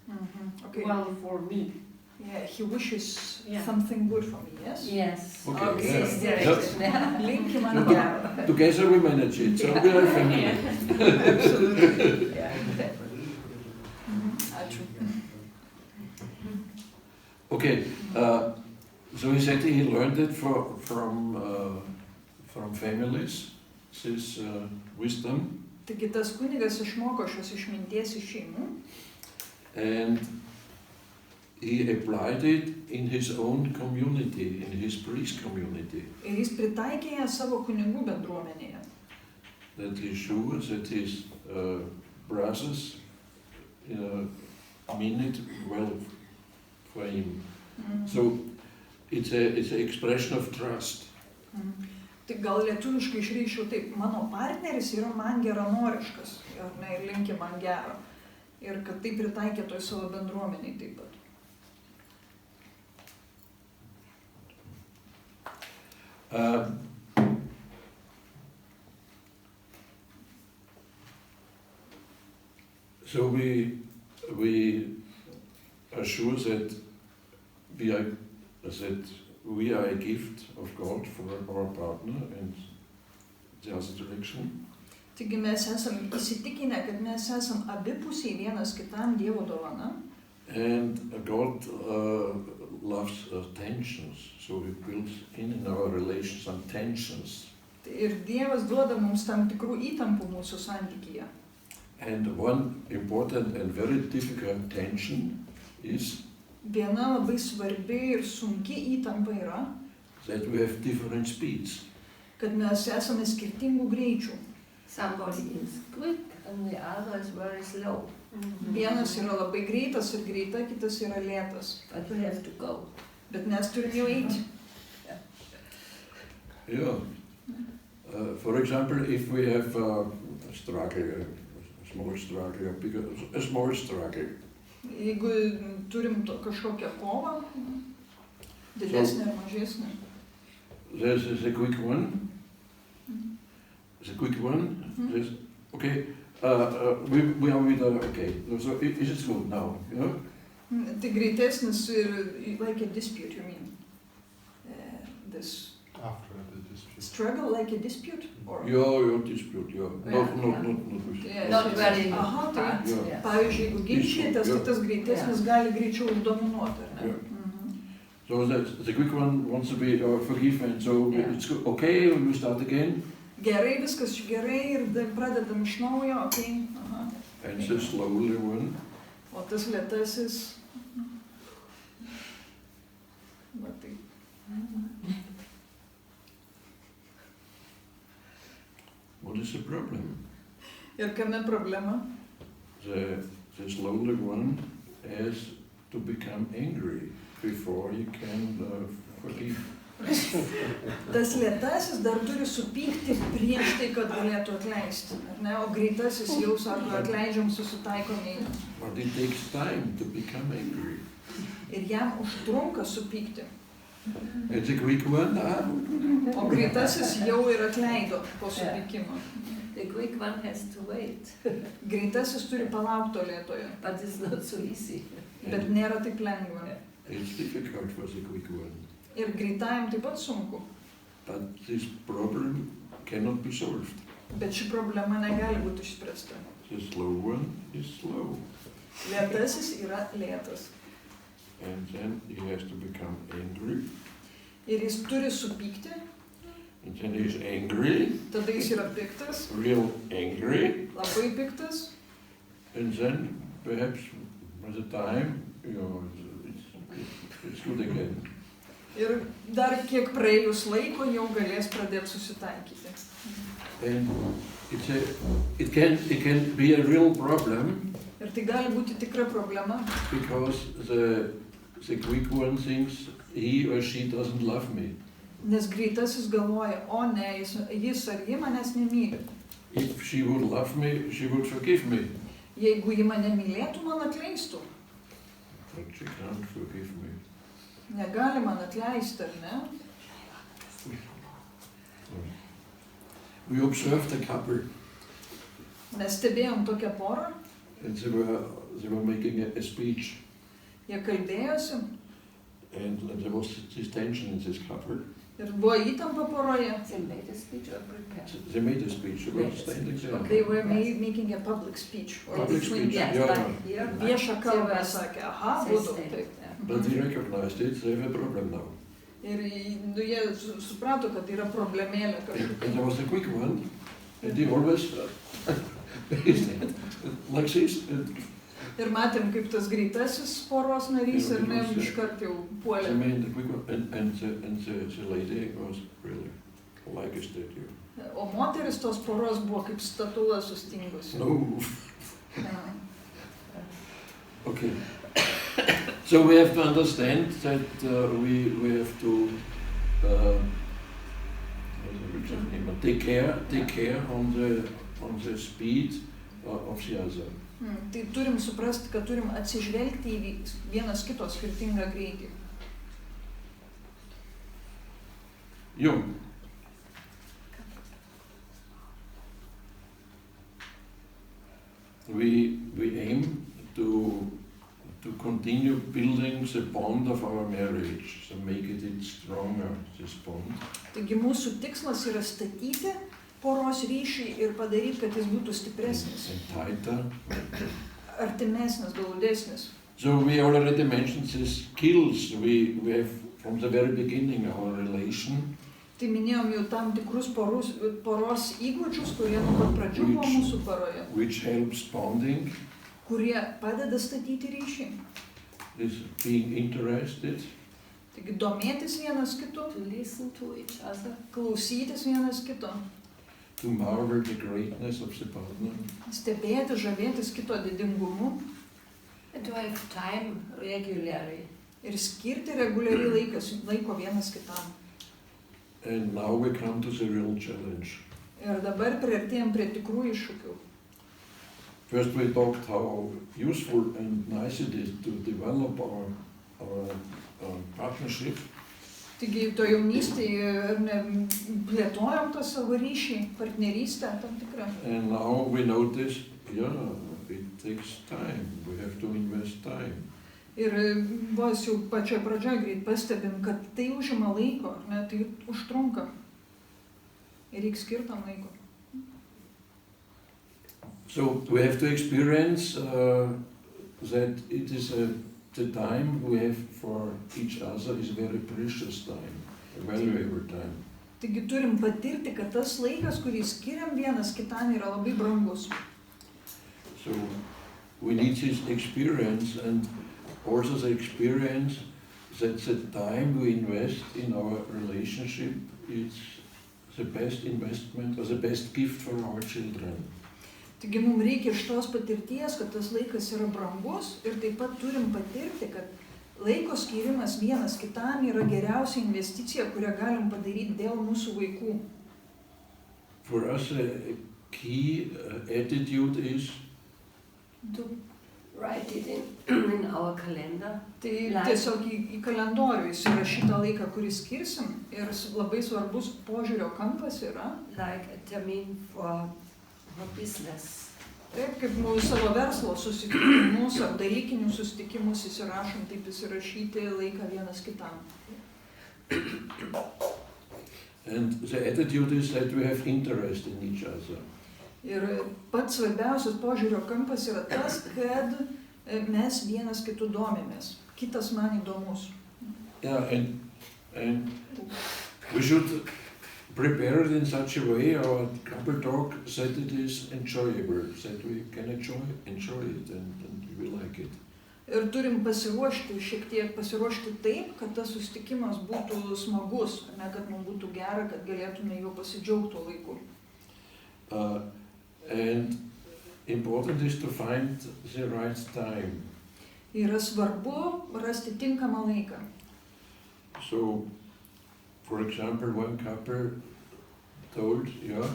Mhm. Okay. Well for me. Yeah, he wishes Yeah. something good for me, yes? Yes. Okay, Okay. yeah. This direction. Linki man gero. Together we manage it, so we are family. Absolutely. Yeah. Mhm. Ačiū. Okay, so he said he learned it from families, this wisdom, Taigi tas kunigas išmoko šios išminties iš šeimų and he applied it in his own community, in his priest community. ir jis pritaikė ją savo kunigų bendruomenėje. That he's sure that his brothers mean it well for him. Mhm. So it's an expression of trust. Mhm. Tai gal lietuviškai išreikščiau taip, mano partneris yra man geranoriškas, ar ne, ir linki man gero. Ir kad tai pritaikė toj savo bendruomeniai taip pat. So we are sure that we are a gift of God for our partner and the other direction. Taigi mes esam įsitikinę, kad mes esam abipusiai vienas kitam Dievo dovana. And God loves tensions, so He builds in our relations some tensions. Ir Dievas duoda mums tam tikrų įtampų mūsų santykyje. And one important and very difficult tension is Viena labai svarbi ir sunki įtampa yra, that we have different speeds. kad mes esame skirtingų greičių. Somebody is quick and the other is very slow. Vienas yra labai greitas ir greita, kitas yra lėtas. But we have to go. Bet mes turim jau eiti. Yeah. For example, if we have a struggle, a small struggle, a small struggle, Jeigu turim kažkokią kovą, didesnę ar mažesnę. there's a quick one. The quick one. Mhm. There's, okay. We are with okay. So is it good now? Yeah. Tai greitesnis ir like a dispute, you mean? This After the dispute. struggle like a dispute? Or? Your dispute. Yeah. Yeah, Not. Yeah. Not very Aha, tai fast. Yeah. Yeah. pavyzdžiui, jeigu ginčytės, tai tas greitesnis gali greičiau uždominuoti, ar ne? Yeah. Mhm. So the quick one wants to be forgiven, so Yeah. it's okay, we start again. Gerai, viskas gerai ir pradedam iš naujo, okei. Aha. And the slowly one. O tas lėtasis. Va tai. What is the problem? Ir kame problema? The slowly one has to become angry before he can forgive. Tas lėtasis dar turi supykti prieš tai, kad galėtų atleisti. Ar ne? O greitasis jau sako, atleidžiam, susitaikom į. But it takes time to become angry. Ir jam užtrunka supykti. And the quick one, O greitasis jau ir atleido po supykimo. The quick one has to wait, Greitasis turi palaukti to lėtojo. but it's not so easy. Bet nėra taip lengva. It's difficult for the quick one. Ir greitajam taip pat sunku. But this problem cannot be solved. Bet ši problema negali būti išspręsta. The slow one is slow. Lėtasis yra lėtas. And then he has to become angry. Ir jis turi supykti, And then he's angry, tada jis yra piktas, real angry. labai piktas. And then perhaps with the time, it's good again. Ir dar kiek praėjus laiko jau galės pradėti susitaikyti. And it can be a real problem Ir tai gali būti tikra problema, because the quick one thinks he or she doesn't love me. nes greitasis galvoja, o ne, jis ar ji manęs nemyli. If she would love me, she would forgive me. Jeigu ji mane mylėtų, man atleistų. But she can't forgive me. Negali man atleisti, ar ne? We observed a couple Mes stebėjom tokią porą, and they were making a speech. jie kalbėjosi And there was this tension in this couple. ir buvo įtampa poroje. They made a speech or prepared. They made a speech, they were Made a standing speech, there. okay. They were making a public speech. Or Public between speech, them. yeah. Like here, Viešą they kalbą were- sakė, aha, they būtų. stayed Taip. there. But they recognized it, they have a problem now. Ir jie suprato, kad yra problemėlė And kažkokia. there was a quick one, and he always like this. And Ir matėm, kaip tas greitasis poros narys ir ne iškart jau I puolė. mean, the quick one, and the lady was really like a statue. O moteris tos poros buvo kaip statula sustingusi. No. Ja. Okay. So we have to understand that we have to take care on the speed of the other. Tai turim suprasti, kad turim atsižvelgti į vienas kito skirtingą greitį. Jo. We aim to continue building the bond of our marriage, so make it stronger, this bond. Taigi mūsų tikslas yra statyti poros ryšį ir padaryti, kad jis būtų stipresnis, And tighter. artimesnis, glaudesnis. So we already mentioned the skills we have from the very beginning our relation, Tai minėjom jau tam tikrus poros įgūdžius, kurie nuo pat pradžių buvo mūsų poroje, which helps bonding, kurie padeda statyti ryšį. is being interested, Taigi domėtis vienas kitu, To listen to each other, klausytis vienas kito, to marvel the greatness of the partner, stebėti, žavėtis kito didingumu and to have time regularly. ir skirti reguliariai laiko vienas kitam. and now we come to the real challenge. Ir dabar priartėjom prie tikrų iššūkių. First we talked how useful and nice it is to develop our partnership, Taigi to jaunystėje plėtojom tą savo ryšį, partnerystę tam tikrą. and now we notice, it takes time, we have to invest time. Ir vos jau pačioj pradžioj greit pastebim, kad tai užima laiko, ar ne, tai užtrunka. Ir reikia skirtam laiko. So we have to experience that it is the time we have for each other is very precious time, a valuable time. Taigi turim patirti, kad tas laikas, kurį skiriam vienas kitam, yra labai brangus. So we need this experience, and also the experience that the time we invest in our relationship is the best investment or the best gift for our children. Taigi mums reikia iš tos patirties, kad tas laikas yra brangus ir taip pat turim patirti, kad laiko skirimas vienas kitam yra geriausia investicija, kurią galim padaryti dėl mūsų vaikų. For us, a key attitude is To write it in our calendar. Tai tiesiog į kalendorių įsirašytą laiką, kurį skirsim, ir labai svarbus požiūrio kampas yra, Like a termin for business. taip kaip mūsų savo verslo susitikimus ar dalykinius susitikimus įsirašom, taip įsirašyti laiką vienas kitam. And the attitude is that we have interest in each other. Ir pats svarbiausias požiūrio kampas yra tas, kad mes vienas kitų domimės. Kitas man įdomus. Yeah, and we should prepare it in such a way, our couple talk, that it is enjoyable, that we can enjoy it and we like it. Ir turim pasiruošti, šiek tiek pasiruošti taip, kad tas susitikimas būtų smagus, ne kad mums būtų gera, kad galėtume jau pasidžiaugti tuo laiku. And important is to find the right time. Yra svarbu rasti tinkamą laiką. So, for example, one couple told, yeah,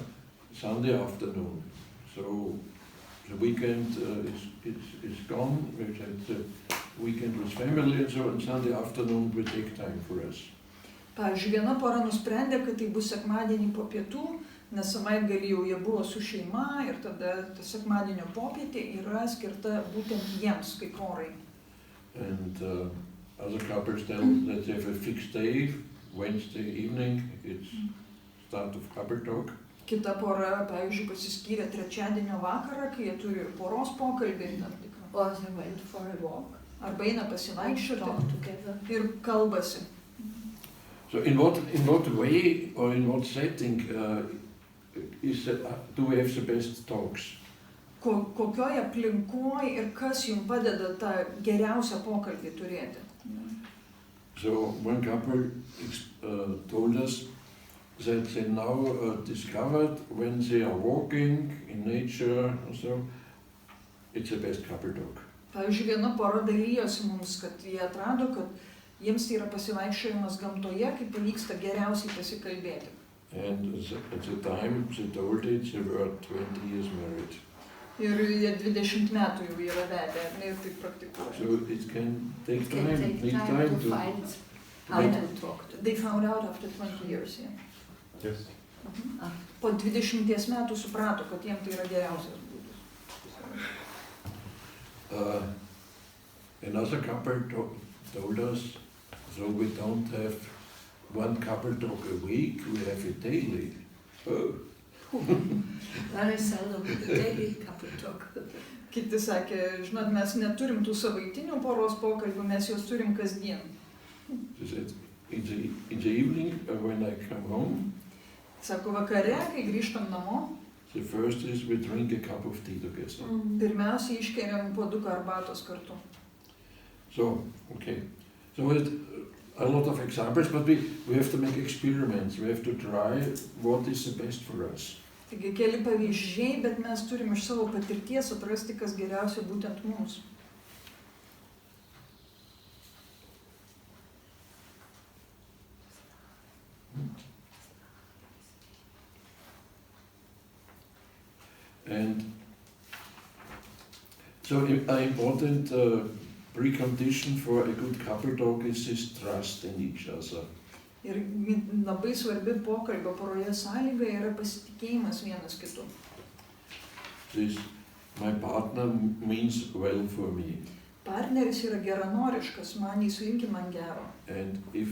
Sunday afternoon. So the weekend is gone. We had the weekend with family and so on. Sunday afternoon we take time for us. Pavyzdžiui, viena pora nusprendė, kad tai bus sekmadienį po pietų, nes savaitgalį jau jie buvo su šeima ir tada ta sekmadienio popietė yra skirta būtent jiems kaip porai. And other couples tell that they have a fixed day, Wednesday evening, it's start of couple talk. Kita pora, pavyzdžiui, pasiskyrė trečiadienio vakarą, kai jie turi poros pokalbį tam tikrą. Or they went for a walk. Arba eina Talk pasivaikščioti together. ir kalbasi. So in what way or in what setting do we have the best talks? Kokioj aplinkoj ir kas jums padeda tą geriausią pokalbį turėti. So one couple told us that they now discovered when they are walking in nature or so, it's the best couple talk. Pavyzdžiui, viena pora dalyjosi mums, kad jie atrado, kad jiems tai yra pasivaikščiojimas gamtoje, kaip pavyksta geriausiai pasikalbėti. And at the time they told it, they were 20 years married. Ir jie 20 metų jau yra vedę, ir taip praktikuoja. So it can take It can time, take need time time to find how Yeah. to talk to. They found out after 20 years, yeah. Yes. Po 20 metų suprato, kad jiems tai yra geriausias būdas. Another couple told us, so we don't have one couple talk a week, we have it daily. Oh. Very seldom daily couple talk. Kiti sakė, žinot, mes neturim tų savaitinių poros pokalbių, mes juos turim kasdien. She said, in the evening when I come home, Sako, vakare, kai grįžtam namo, the first is we drink a cup of tea together. pirmiausia iškeriam puoduką arbatos kartu. So, okay. So it, a lot of examples, but we have to make experiments. We have to try what is the best for us. Taigi keli pavyzdžiai, bet mes turim iš savo patirties atrasti, kas geriausia būtent mums. And so an important precondition for a good couple talk is this trust in each other. Ir labai svarbi pokalbio poroje sąlyga yra pasitikėjimas vienas kitu. This, my partner means well for me. Partneris yra geranoriškas, man jis linki man gero. And if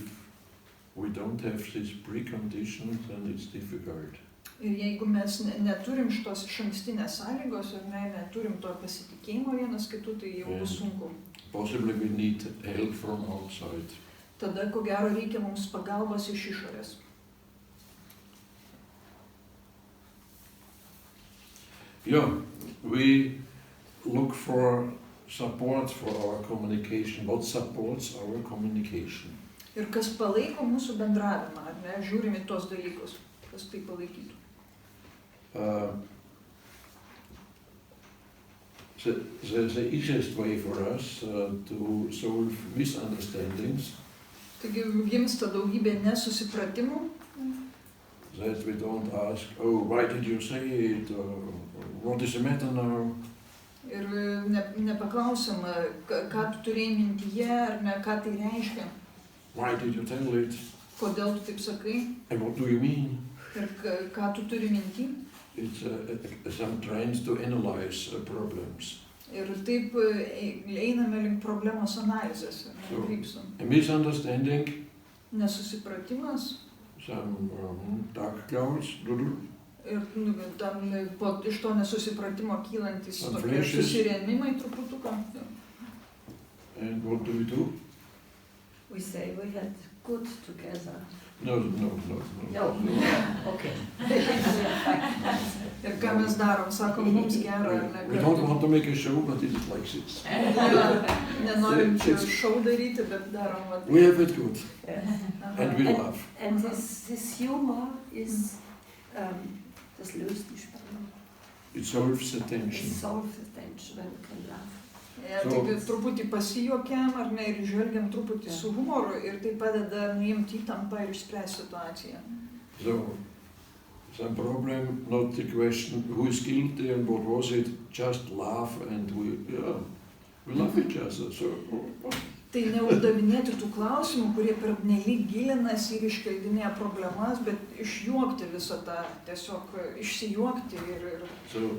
we don't have this precondition, then it's difficult. Ir jeigu mes neturim šitos išankstinės sąlygos, ar neturim to pasitikėjimo vienas kitų, tai jau bus sunku. Possibly we need help from outside. Tada, ko gero, reikia mums pagalbos iš išorės. Yeah, we look for support for our communication. What supports our communication? Ir kas palaiko mūsų bendravimą, ar ne, žiūrim į tos dalykus, kas tai palaikytų. The easiest way for us to solve misunderstandings, Taigi gimsta daugybė nesusipratimų, that we don't ask, oh, why did you say it, or what is the matter now? ir nepaklausim, ką tu turėjai mintyje, ar ne, ką tai reiškia, Why did you tell it? kodėl tu taip sakai, And what do you mean? ir ką tu turi minty. It's some trends to analyze problems. Ir taip einame link problemos analizės, So- krypstam. A misunderstanding, Nesusipratimas some dark clouds, ir tam iš to nesusipratimo kylantis Some tokie flashes. susirėmimai truputuką. and what do? We say we had good together. No. No. Okay. Ir ką mes darom, sakom, mums gera, ar ne? We don't want to make a show, but it is like this. Nenorim čia šou daryti, bet darom va We taip. have it good, and we laugh. And this humor is, das löst die Spannung. It solves the It tension. solves the tension when we can laugh. Taigi truputį pasijuokiam, ar ne, ir žvelgiam truputį su humoru, ir tai padeda nuimti įtampą ir išspręsti situaciją. So, some problem, not the question who is guilty and what was it, just laugh and we love each other. So, Tai neuždavinėti tų klausimų, kurie pernelyg gilinasi ir iškeldinėja problemas, bet išjuokti visą tą, tiesiog išsijuokti ir so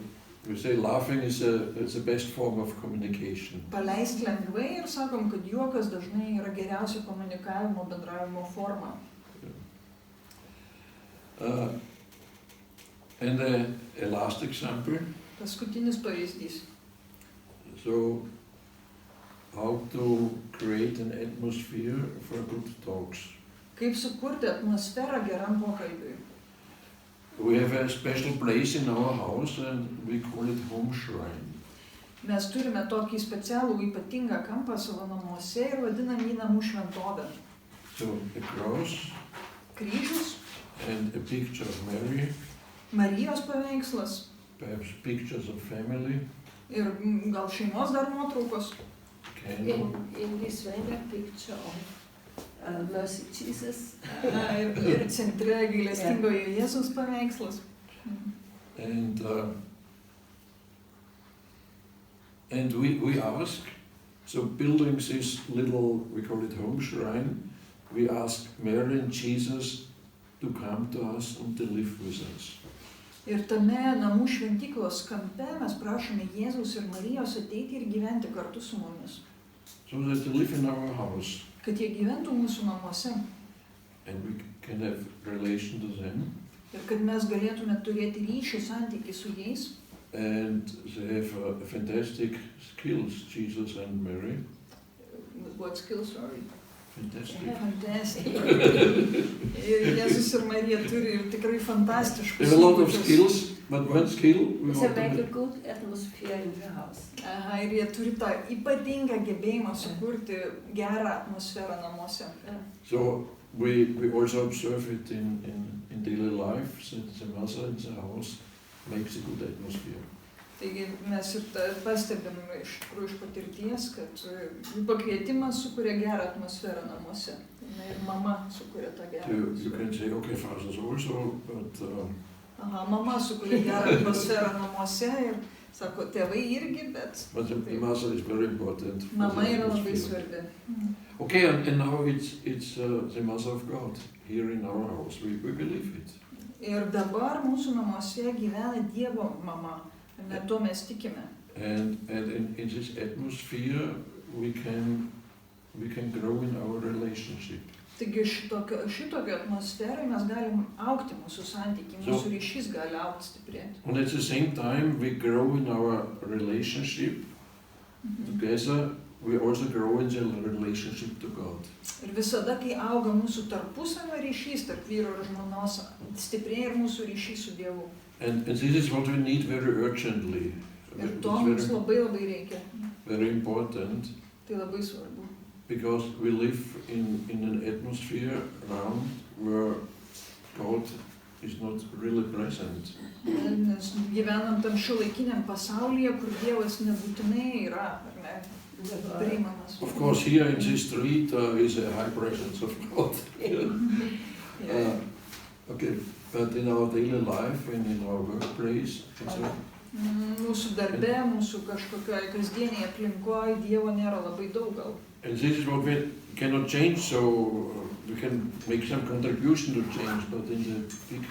we say laughing is the best form of communication. paleisti lengvai ir sakom, kad juokas dažnai yra geriausia komunikavimo, bendravimo forma. And a last example, Paskutinis pavyzdys. so how to create an atmosphere for good talks. Kaip sukurti atmosferą geram pokalbiui. We have a special place in our house and we call it home shrine. Mes turime tokį specialų ypatingą kampą savo namuose ir vadinam jį namų šventovę. So a cross Kryžius, and a picture of Mary, Marijos paveikslas perhaps pictures of family, ir gal šeimos dar nuotraukos. candle, In this way, a picture of Mercy Jesus. Ir centre gailestingojo Jėzus paveikslas. and we ask, so building this little, we call it home shrine, we ask Mary and Jesus to come to us and to live with us. Ir tame namų šventyklos kampe mes prašome Jėzaus ir Marijos ateiti ir gyventi kartu su mumis. So that they live in our house Kad jie gyventų mūsų namuose and we can have relation to them. ir kad mes galėtume turėti ryšį, santykį su jais. And they have fantastic skills, Jesus and Mary. What skills, sorry? Fantastic. Fantastic. Ir Jėzus ir Marija turi ir tikrai fantastiškus. They have a lot of įgūdžius. skills, but one skill we It's want to make a make. good atmosphere in the house. Aha, ir jie turi tą ypatingą gebėjimą sukurti gerą atmosferą namuose. So we also observe it in daily life, that the mother in the house makes a good atmosphere. Taigi mes ir pastebim iš tikrųjų iš patirties, kad jų pakvietimas sukuria gerą atmosferą namuose. Na, ir mama sukuria tą gerą You atmosferą. can say, okay, fathers also, but Aha, mama sukuria gerą atmosferą namuose ir sako, tėvai irgi, bet the mother is very important. for mama the yra labai atmosphere. svarbi. Okay, and now it's the mother of God here in our house. We believe it. Ir dabar mūsų namuose gyvena Dievo mama. Ir to mes tikime. And in this atmosphere we can grow in our relationship. Taigi šitokio atmosferai mes galim augti mūsų santykiai, mūsų ryšys gali augti, stiprėti. And at the same time, we grow in our relationship together. We also grow in the relationship to God. Ir visada, kai auga mūsų tarpusavio ryšys tarp vyro ir žmonos, stiprėja ir mūsų ryšys su Dievu. And this is what we need very urgently. Ir to mums labai reikia. Very important. Tai labai svarbu. Because we live in an atmosphere around where God is not really present. Nes gyvenam tam šiuolaikiniam pasaulyje, kur Dievas nebūtinai yra, ar ne, priimamas. Of course, here in this street is a high presence of God. Okay, but in our daily life and in our workplace, Mūsų darbe, mūsų kažkokioj kasdienėje aplinkoje Dievo nėra labai daug gal. and this is what we cannot change, so we can make some contribution to change, but in the big,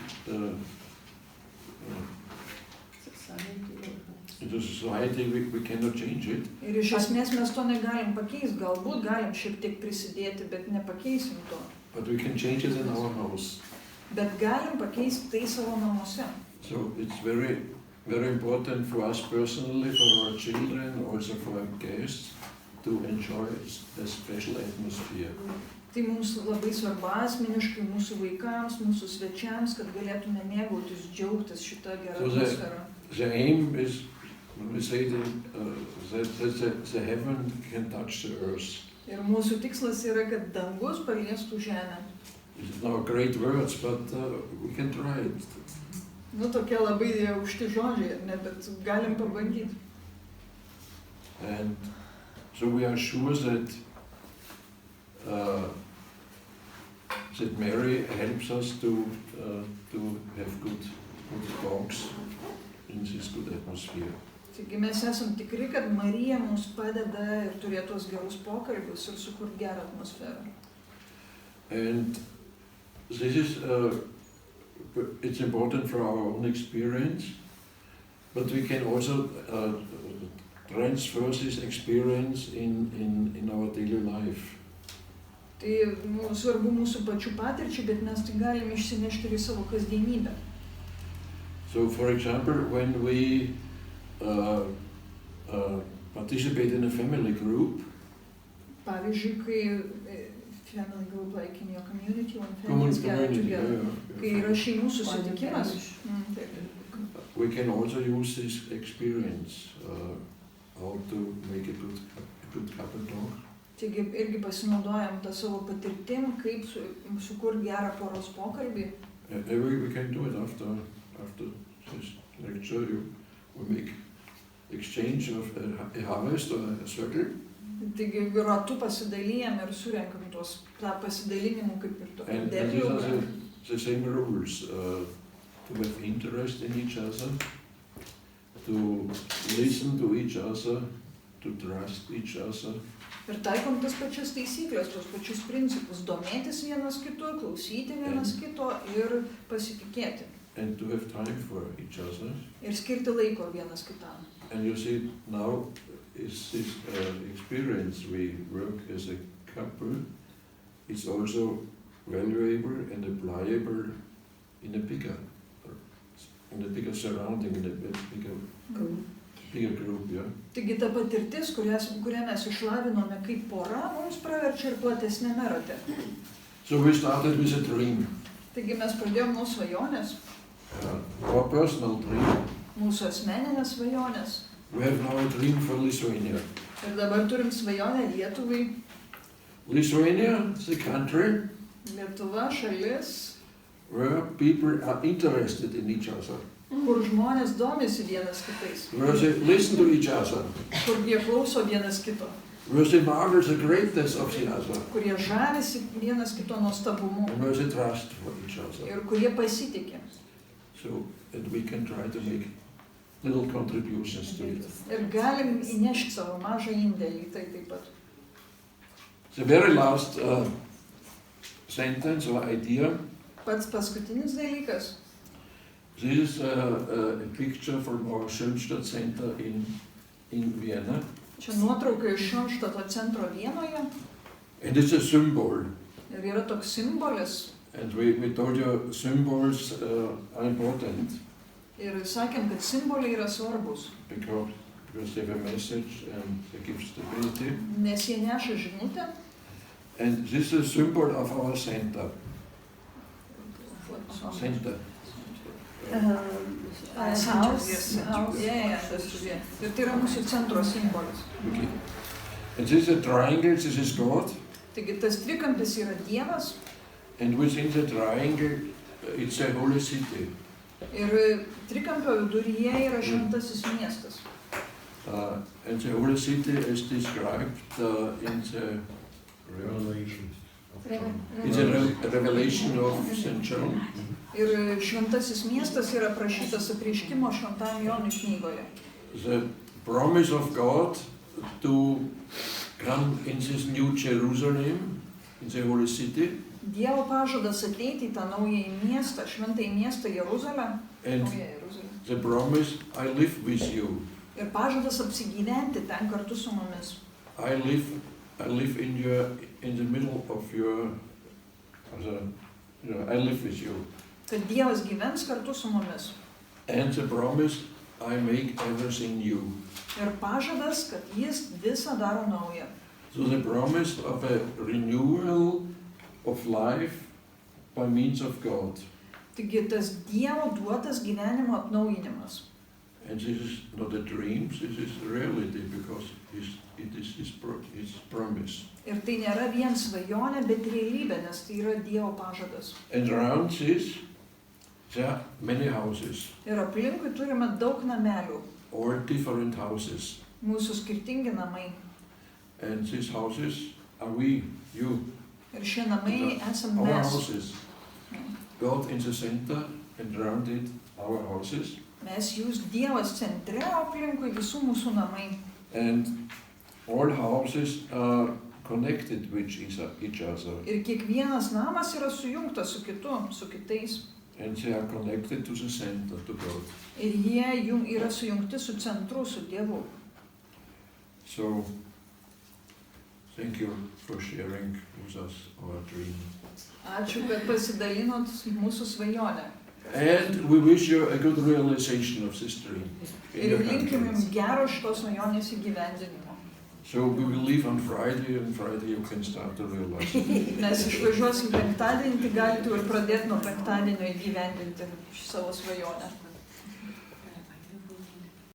in the society we cannot change it. Ir iš esmės mes to negalim pakeisti, galbūt galim šiek tiek prisidėti, bet nepakeisim to. But we can change it in our house. Bet galim pakeisti tai savo namuose. So it's very, very important for us personally, for our children, also for our guests, to enjoy a special atmosphere. Tai mums labai svarbu asmeniškai, mūsų vaikams, mūsų svečiams, kad galėtume mėgautis, džiaugtis šitą gerą atmosferą. The aim is, when we say that the heaven can touch the earth. Ir mūsų tikslas yra, kad dangus paliestų žemę. It's not great words, but we can try it. Nu, tokie labai aukšti žodžiai, ne, bet galim pabandyti. And so we are sure that that Mary helps us to have good talks in this good atmosphere. Taigi mes esam tikri, kad Marija mums padeda ir turėti tuos gerus pokalbius ir sukurti gerą atmosferą. And this is it's important for our own experience, but we can also transfer this experience in our daily life. Tai svarbu mūsų pačių patirčiai, bet mes tai galim išsinešti ir į savo kasdienybę. So, for example, when we participate in a family group, Pavyzdžiui, kai family group, like in your community, when families gather together, kai yra šeimų susitikimas, we can also use this experience how to make a good couple talk. taigi irgi pasinaudojam tą savo patirtim, kaip sukurti gerą poros pokalbį. We can do it after this lecture. We make exchange of a harvest or a circle. Taigi ratu pasidalijam ir surenkam tą pasidalinimų kaip ir tokį And these are the same rules. To have interest in each other, to listen to each other, to trust each other. Ir taikom tas pačias taisyklės, tos pačius principus, domėtis vienas kitu, klausyti vienas kito ir pasitikėti. And to have time for each other. Ir skirti laiko vienas kitam. And you see, now is this experience we work as a couple, it's also valuable and applicable in a bigger surrounding, in a bigger group, yeah. Taigi ta patirtis, kurią mes išlavinome kaip pora, mums praverčia ir platesnėme rate. So we started with a dream. Taigi mes pradėjom nuo svajonės, Our personal dream. mūsų asmeninės svajonės. We have now a dream for Lithuania. Ir dabar turim svajonę Lietuvai. Lithuania is a country Lietuva šalis, where people are interested in each other, kur žmonės domisi vienas kitais, where they listen to each other, kur jie klauso vienas kito, where they marvel the greatness of the other, kurie žavisi vienas kito nuostabumu and where they trust for each other. ir kurie pasitikė. So that we can try to make little contributions to it. Ir galim įnešti savo mažą indėlį, tai taip pat. The very last sentence or idea. Pats paskutinis dalykas. This is a picture from our Schönstadt Center in Vienna. Čia nuotrauka iš Schönstadto centro Vienoje. And it's a symbol. Ir yra toks simbolis. And we told you symbols are important Ir sakėm, kad simboliai yra svarbus, because they have a message and they give stability. nes jie neša žinutę. And this is a symbol of our center. Center. House. Ir tai yra mūsų centro simbolis. Okay. And this is a triangle, this is God. Taigi tas trikampis yra Dievas And within the triangle, it's a holy city. ir trikampio viduryje yra šventasis miestas. And the holy city is described in the Revelation. Revelation of St. John. Ir šventasis miestas yra aprašytas apreiškimo šventam Jonui knygoje. The promise of God to come in this new Jerusalem, in the holy city, Dievo pažadas ateiti į tą naująjį miestą, šventąjį miestą Jeruzalę. and Naująją Jeruzalę. the promise, I live with you. Ir pažadas apsigyventi ten kartu su mumis. I live in the middle of your, I live with you. Kad Dievas gyvens kartu su mumis. And the promise, I make everything new. Ir pažadas, kad jis visą daro naują. So the promise of a renewal of life by means of God. Taigi tas Dievo duotas gyvenimo atnaujinimas. And this is not a dream, this is reality because it is his promise. Ir tai nėra vien svajonė, bet realybė, nes tai yra Dievo pažadas. And around this, there are many houses, Ir aplinkui turime daug namelių, all different houses. mūsų skirtingi namai. And these houses are we, you, Ir šie namai esam our mes. houses. God in the center and around it, our houses. Mes jūs Dievas centre, aplinkui visų mūsų namai. And all houses are connected with each other. Ir kiekvienas namas yra sujungtas su kitu, su kitais. And they are connected to the center, to God. Ir jie yra sujungti su centru, su Dievu. So, thank you for sharing with us our dream. Ačiū, kad pasidalinot mūsų svajonę. And we wish you a good realization of this dream. in Ir your linkim country. jums gero šitos svajonės įgyvendinimo. So we will leave on Friday, and Friday you can start to realize it. Mes išvažiuosim penktadienį, tai galite ir pradėti nuo penktadienio įgyvendinti savo svajonę.